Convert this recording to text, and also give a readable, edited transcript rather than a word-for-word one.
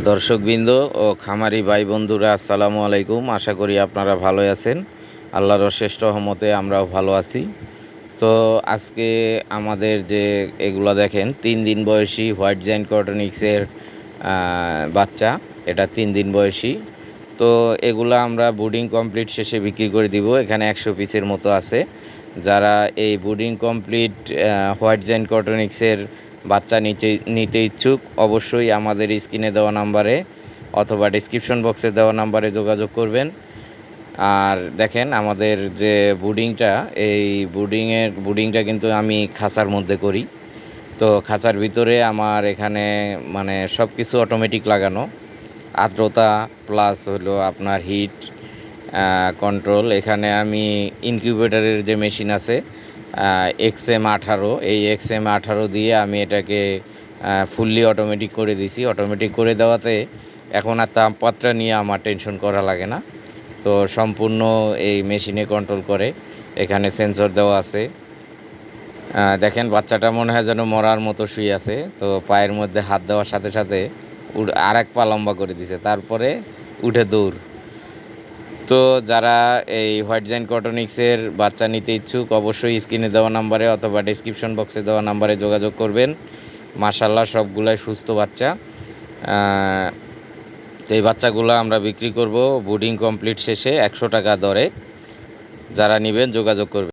দর্শকবৃন্দ ও খামারি ভাই বন্ধুরা, আসসালামু আলাইকুম। আশা করি আপনারা ভালো আছেন। আল্লাহর অশেষ রহমতে আমরাও ভালো আছি। তো আজকে আমাদের যে এগুলা দেখেন 3 দিন বয়সী হোয়াইট জায়ান্ট কটনিক্সের বাচ্চা, এটা 3 দিন বয়সী। তো এগুলা আমরা বুডিং কমপ্লিট শেষে বিক্রি করে দিব। এখানে 100 পিসের মতো আছে। যারা এই বুডিং কমপ্লিট হোয়াইট জায়ান্ট কটনিক্সের বাচ্চা নিতে ইচ্ছুক, অবশ্যই আমাদের স্ক্রিনে দেওয়া নাম্বারে অথবা ডিসক্রিপশন বক্সে দেওয়া নাম্বারে যোগাযোগ করবেন। আর দেখেন আমাদের যে এই বুডিংটা কিন্তু আমি খাঁচার মধ্যে করি। তো খাঁচার ভিতরে আমার এখানে মানে সব কিছু অটোমেটিক লাগানো, আর্দ্রতা প্লাস হলো আপনার হিট কন্ট্রোল। এখানে আমি ইনকিউবেটরের যে মেশিন আছে XM18, এই XM18 দিয়ে আমি এটাকে ফুললি অটোমেটিক করে দিছি। অটোমেটিক করে দেওয়াতে এখন আর তাপমাত্রা নিয়ে আমার টেনশন করা লাগে না। তো সম্পূর্ণ এই মেশিনে কন্ট্রোল করে। এখানে সেন্সর দেওয়া আছে। দেখেন বাচ্চাটা মনে হয় যেন মরার মতো শুয়ে আছে। তো পায়ের মধ্যে হাত দেওয়ার সাথে সাথে আর এক পা লম্বা করে দিছে, তারপরে উঠে দৌড়। তো যারা এই হোয়াইট জায়ান্ট কটনিক্সের বাচ্চা নিতে ইচ্ছুক, অবশ্যই স্ক্রিনে দেওয়া নাম্বারে অথবা ডেসক্রিপশন বক্সে দেওয়া নাম্বারে যোগাযোগ করবেন। মাশাআল্লাহ সবগুলাই সুস্থ বাচ্চা। তো এই বাচ্চাগুলো আমরা বিক্রি করব বুডিং কমপ্লিট শেষে 100 টাকা দরে। যারা নেবেন যোগাযোগ করবেন।